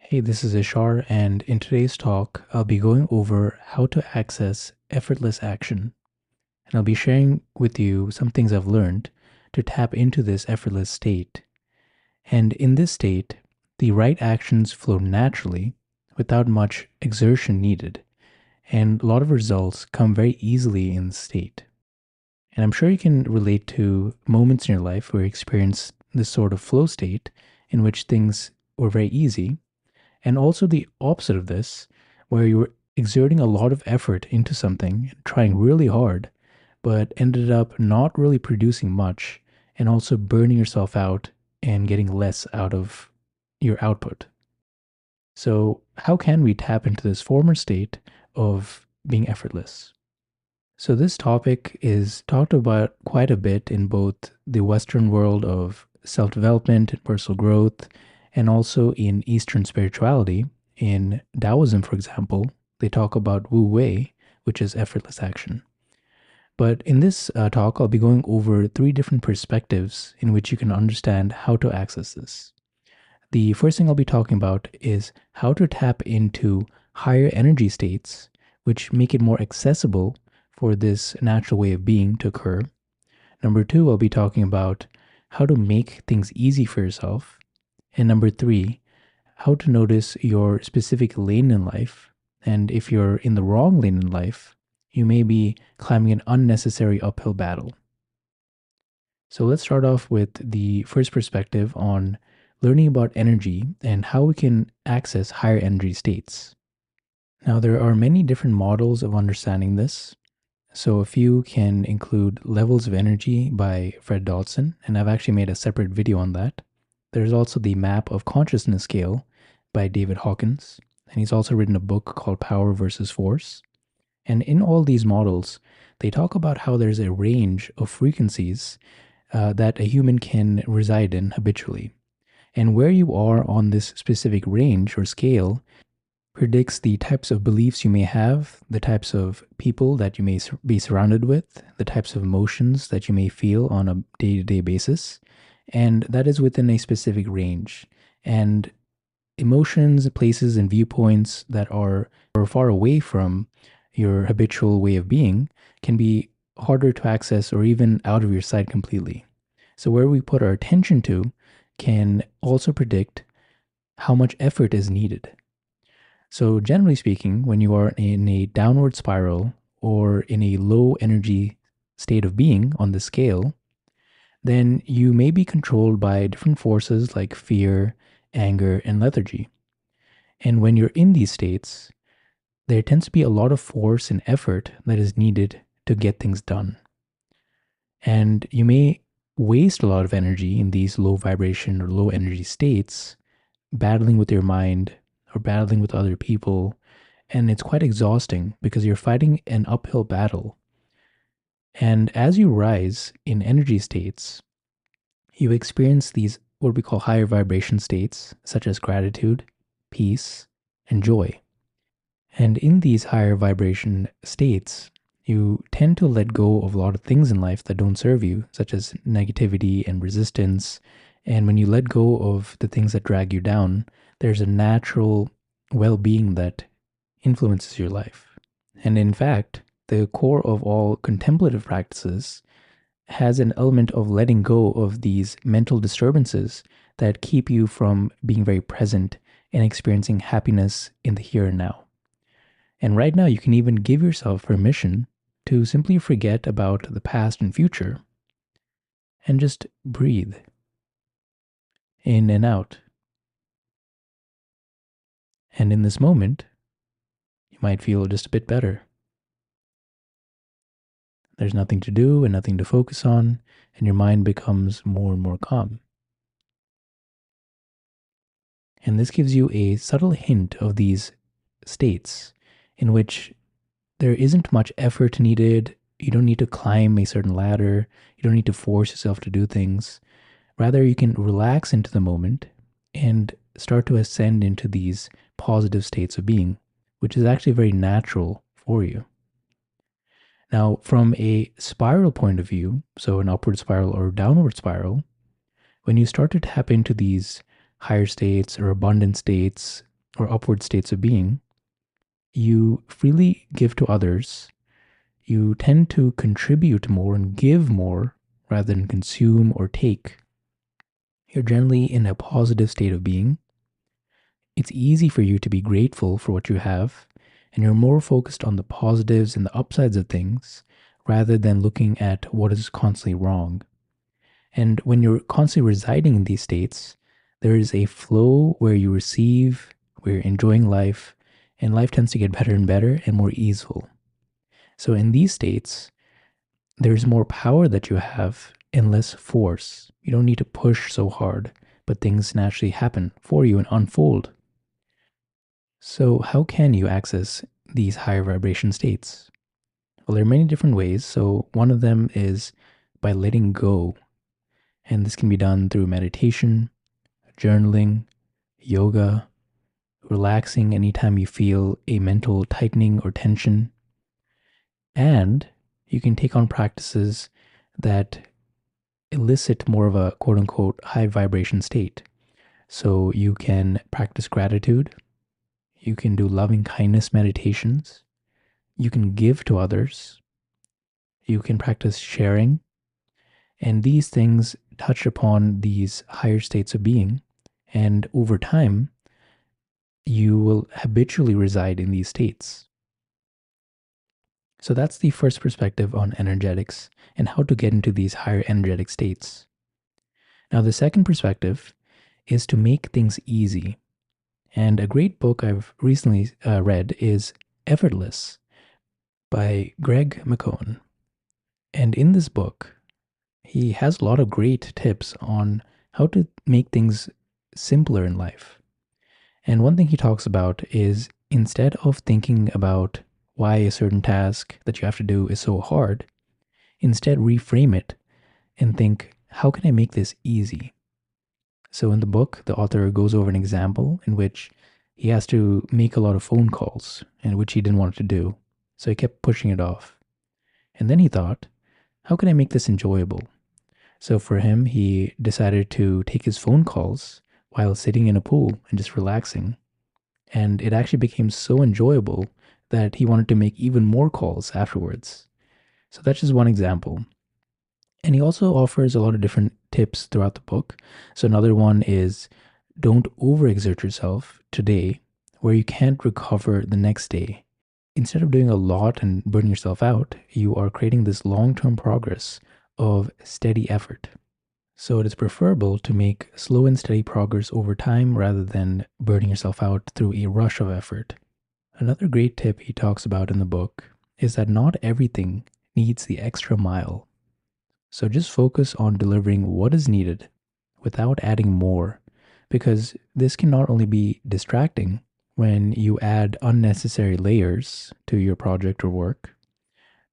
Hey, this is Ishar, and in today's talk, I'll be going over how to access effortless action. And I'll be sharing with you some things I've learned to tap into this effortless state. And in this state, the right actions flow naturally without much exertion needed, and a lot of results come very easily in this state. And I'm sure you can relate to moments in your life where you experience this sort of flow state in which things were very easy, and also the opposite of this, where you were exerting a lot of effort into something, trying really hard, but ended up not really producing much and also burning yourself out and getting less out of your output. So, how can we tap into this former state of being effortless? So, this topic is talked about quite a bit in both the Western world of self development and personal growth, and also in Eastern spirituality. In Daoism, for example, they talk about wu-wei, which is effortless action. But in this talk, I'll be going over three different perspectives in which you can understand how to access this. The first thing I'll be talking about is how to tap into higher energy states, which make it more accessible for this natural way of being to occur. Number two, I'll be talking about how to make things easy for yourself. And number three, how to notice your specific lane in life. And if you're in the wrong lane in life, you may be climbing an unnecessary uphill battle. So let's start off with the first perspective on learning about energy and how we can access higher energy states. Now, there are many different models of understanding this. So, a few can include Levels of Energy by Fred Dodson, and I've actually made a separate video on that. There's also the Map of Consciousness Scale by David Hawkins, and he's also written a book called Power versus Force. And in all these models, they talk about how there's a range of frequencies that a human can reside in habitually. And where you are on this specific range or scale predicts the types of beliefs you may have, the types of people that you may be surrounded with, the types of emotions that you may feel on a day to day basis. And that is within a specific range. And emotions, places, and viewpoints that are far away from your habitual way of being can be harder to access or even out of your sight completely. So, where we put our attention to can also predict how much effort is needed. So, generally speaking, when you are in a downward spiral or in a low energy state of being on the scale, then you may be controlled by different forces like fear, anger, and lethargy. And when you're in these states, there tends to be a lot of force and effort that is needed to get things done. And you may waste a lot of energy in these low vibration or low energy states, battling with your mind or battling with other people. And it's quite exhausting because you're fighting an uphill battle. And as you rise in energy states, you experience these what we call higher vibration states, such as gratitude, peace, and joy. And in these higher vibration states, you tend to let go of a lot of things in life that don't serve you, such as negativity and resistance. And when you let go of the things that drag you down, there's a natural well being that influences your life. And in fact, the core of all contemplative practices has an element of letting go of these mental disturbances that keep you from being very present and experiencing happiness in the here and now. And right now, you can even give yourself permission to simply forget about the past and future and just breathe in and out. And in this moment, you might feel just a bit better. There's nothing to do and nothing to focus on, and your mind becomes more and more calm. And this gives you a subtle hint of these states in which there isn't much effort needed. You don't need to climb a certain ladder. You don't need to force yourself to do things. Rather, you can relax into the moment and start to ascend into these positive states of being, which is actually very natural for you. Now, from a spiral point of view, so an upward spiral or downward spiral, when you start to tap into these higher states or abundant states, or upward states of being, you freely give to others, you tend to contribute more and give more rather than consume or take. You're generally in a positive state of being. It's easy for you to be grateful for what you have, and you're more focused on the positives and the upsides of things rather than looking at what is constantly wrong. And when you're constantly residing in these states, there is a flow where you receive, where you're enjoying life, and life tends to get better and better and more easeful. So in these states, there's more power that you have and less force. You don't need to push so hard, but things naturally happen for you and unfold. So, how can you access these higher vibration states? Well, there are many different ways. So, one of them is by letting go. And this can be done through meditation, journaling, yoga, relaxing anytime you feel a mental tightening or tension. And you can take on practices that elicit more of a quote unquote high vibration state. So you can practice gratitude, you can do loving kindness meditations, you can give to others, you can practice sharing, and these things touch upon these higher states of being. And over time, you will habitually reside in these states. So that's the first perspective on energetics and how to get into these higher energetic states. Now, the second perspective is to make things easy. And a great book I've recently read is Effortless by Greg McKeown. And in this book, he has a lot of great tips on how to make things simpler in life. And one thing he talks about is instead of thinking about why a certain task that you have to do is so hard, instead reframe it and think, how can I make this easy? So in the book, the author goes over an example in which he has to make a lot of phone calls, and which he didn't want to do. So he kept pushing it off. And then he thought, how can I make this enjoyable? So for him, he decided to take his phone calls while sitting in a pool and just relaxing. And it actually became so enjoyable that he wanted to make even more calls afterwards. So that's just one example. And he also offers a lot of different tips throughout the book. So another one is don't overexert yourself today where you can't recover the next day. Instead of doing a lot and burning yourself out, you are creating this long-term progress of steady effort. So it is preferable to make slow and steady progress over time rather than burning yourself out through a rush of effort. Another great tip he talks about in the book is that not everything needs the extra mile. So just focus on delivering what is needed without adding more, because this can not only be distracting when you add unnecessary layers to your project or work,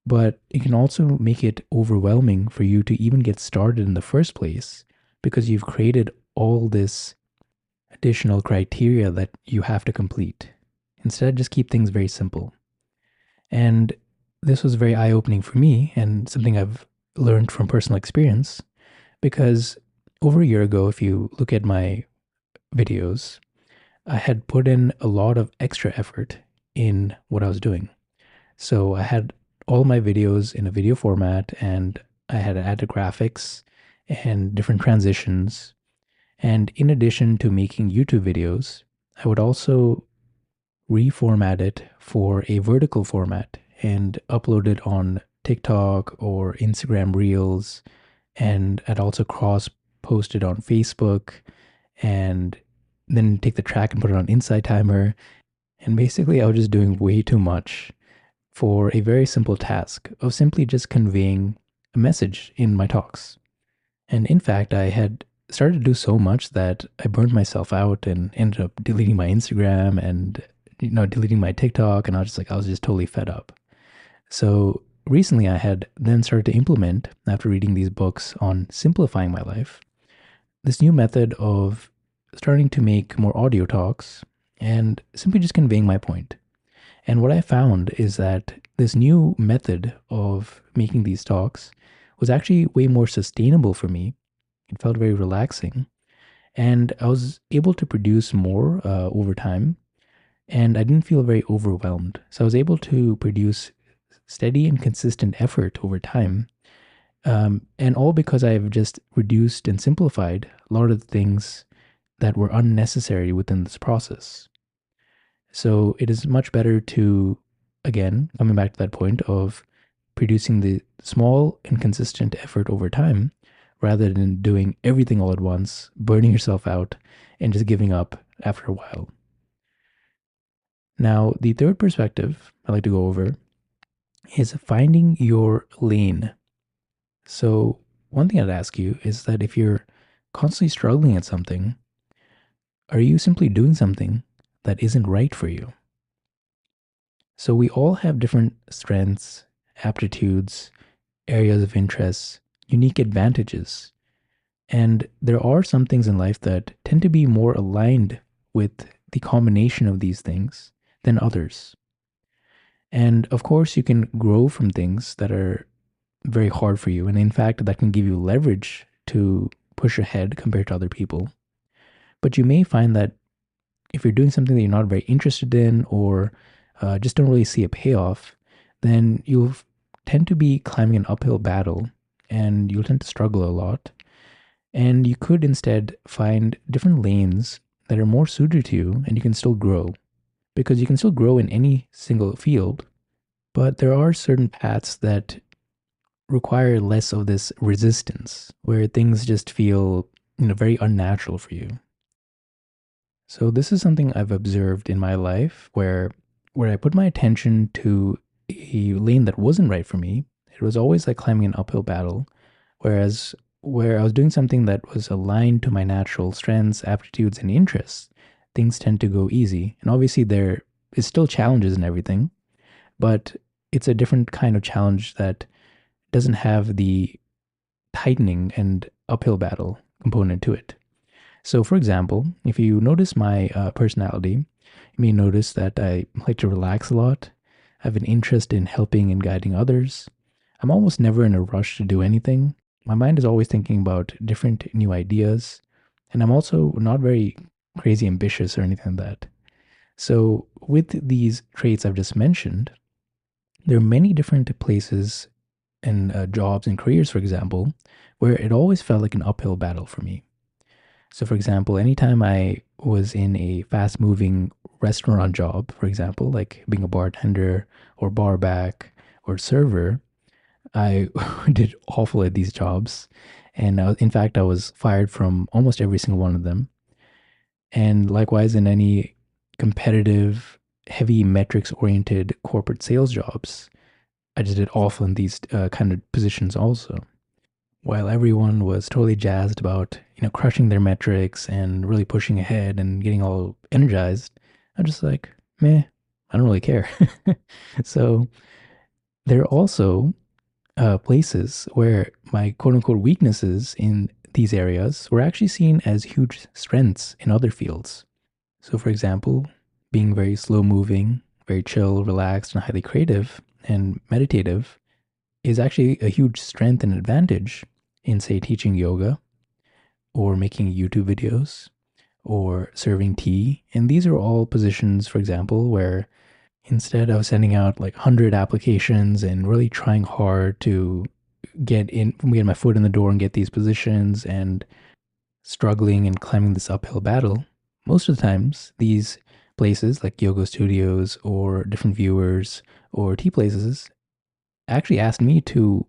but it can also make it overwhelming for you to even get started in the first place because you've created all this additional criteria that you have to complete. Instead, just keep things very simple. And this was very eye-opening for me and something I've learned from personal experience because over a year ago, if you look at my videos, I had put in a lot of extra effort in what I was doing. So I had all my videos in a video format and I had added graphics and different transitions. And in addition to making YouTube videos, I would also reformat it for a vertical format and upload it on TikTok or Instagram Reels. And I'd also cross post it on Facebook and then take the track and put it on Insight Timer. And basically, I was just doing way too much for a very simple task of simply just conveying a message in my talks. And in fact, I had started to do so much that I burned myself out and ended up deleting my Instagram and deleting my TikTok, and I was just totally fed up. So recently I had then started to implement, after reading these books on simplifying my life, this new method of starting to make more audio talks and simply just conveying my point. And what I found is that this new method of making these talks was actually way more sustainable for me. It felt very relaxing. And I was able to produce more over time. and I didn't feel very overwhelmed. So I was able to produce steady and consistent effort over time. And all because I've just reduced and simplified a lot of the things that were unnecessary within this process. So it is much better to, again, coming back to that point of producing the small and consistent effort over time rather than doing everything all at once, burning yourself out, and just giving up after a while. Now, the third perspective I like to go over is finding your lane. So, one thing I'd ask you is that if you're constantly struggling at something, are you simply doing something that isn't right for you? So, we all have different strengths, aptitudes, areas of interest, unique advantages. And there are some things in life that tend to be more aligned with the combination of these things than others. And of course, you can grow from things that are very hard for you. And in fact, that can give you leverage to push ahead compared to other people. But you may find that if you're doing something that you're not very interested in or just don't really see a payoff, then you'll tend to be climbing an uphill battle and you'll tend to struggle a lot. And you could instead find different lanes that are more suited to you and you can still grow because you can still grow in any single field. But there are certain paths that require less of this resistance where things just feel, very unnatural for you. So this is something I've observed in my life where I put my attention to a lane that wasn't right for me, it was always like climbing an uphill battle. Whereas where I was doing something that was aligned to my natural strengths, aptitudes, and interests, things tend to go easy. And obviously there is still challenges and everything, but it's a different kind of challenge that doesn't have the tightening and uphill battle component to it. So, for example, if you notice my personality, you may notice that I like to relax a lot. I have an interest in helping and guiding others. I'm almost never in a rush to do anything. My mind is always thinking about different new ideas. And I'm also not very crazy ambitious or anything like that. So, with these traits I've just mentioned, there are many different places and jobs and careers, for example, where it always felt like an uphill battle for me. So, for example, anytime I was in a fast moving restaurant job, for example, like being a bartender or bar back or server, I did awful at these jobs. And in fact, I was fired from almost every single one of them. And likewise, in any competitive, heavy metrics oriented corporate sales jobs, I just did awful in these kind of positions also. While everyone was totally jazzed about, crushing their metrics and really pushing ahead and getting all energized, I'm just like, meh, I don't really care. So there are also places where my quote unquote weaknesses in these areas were actually seen as huge strengths in other fields. So, for example, being very slow moving, very chill, relaxed, and highly creative and meditative is actually a huge strength and advantage in, say, teaching yoga or making YouTube videos or serving tea. And these are all positions, for example, where instead of sending out like 100 applications and really trying hard to get my foot in the door and get these positions and struggling and climbing this uphill battle, most of the times these places like yoga studios or different viewers or tea places actually asked me to,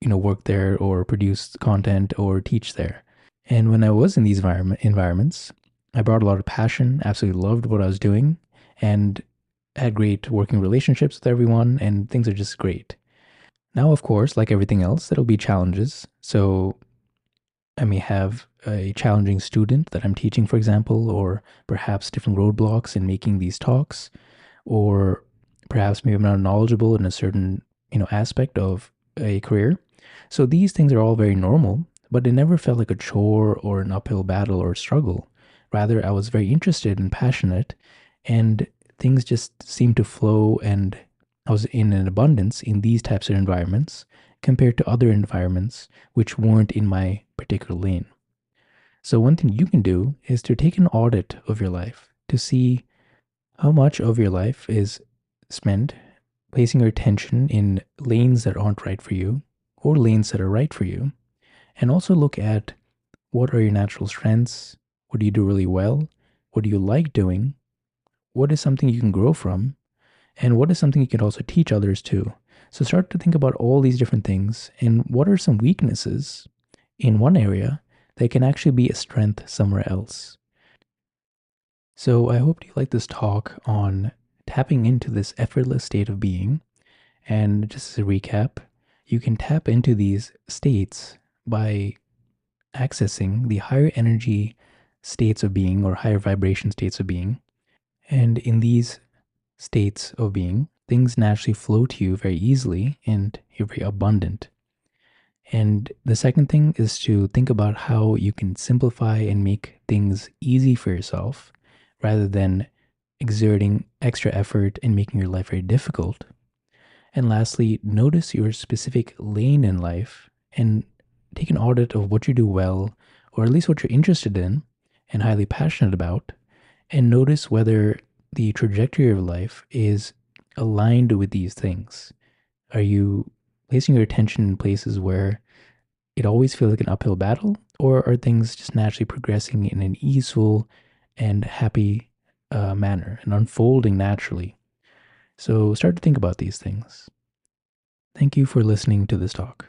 work there or produce content or teach there. And when I was in these environments, I brought a lot of passion, absolutely loved what I was doing, and had great working relationships with everyone, and things are just great. Now, of course, like everything else, there'll be challenges. So I may have a challenging student that I'm teaching, for example, or perhaps different roadblocks in making these talks, or perhaps maybe I'm not knowledgeable in a certain, aspect of a career. So these things are all very normal, but it never felt like a chore or an uphill battle or struggle. Rather, I was very interested and passionate, and things just seemed to flow, and I was in an abundance in these types of environments compared to other environments which weren't in my particular lane. So, one thing you can do is to take an audit of your life to see How much of your life is spent placing your attention in lanes that aren't right for you or lanes that are right for you? And also look at what are your natural strengths? What do you do really well? What do you like doing? What is something you can grow from? And what is something you can also teach others too? So start to think about all these different things and what are some weaknesses in one area that can actually be a strength somewhere else. So I hope you like this talk on tapping into this effortless state of being. And just as a recap, you can tap into these states by accessing the higher energy states of being or higher vibration states of being. And in these states of being, things naturally flow to you very easily and you're very abundant. And the second thing is to think about how you can simplify and make things easy for yourself rather than exerting extra effort and making your life very difficult. And lastly, notice your specific lane in life and take an audit of what you do well, or at least what you're interested in and highly passionate about, and notice whether the trajectory of life is aligned with these things. Are you placing your attention in places where it always feels like an uphill battle, or are things just naturally progressing in an easeful and happy manner and unfolding naturally? So start to think about these things. Thank you for listening to this talk.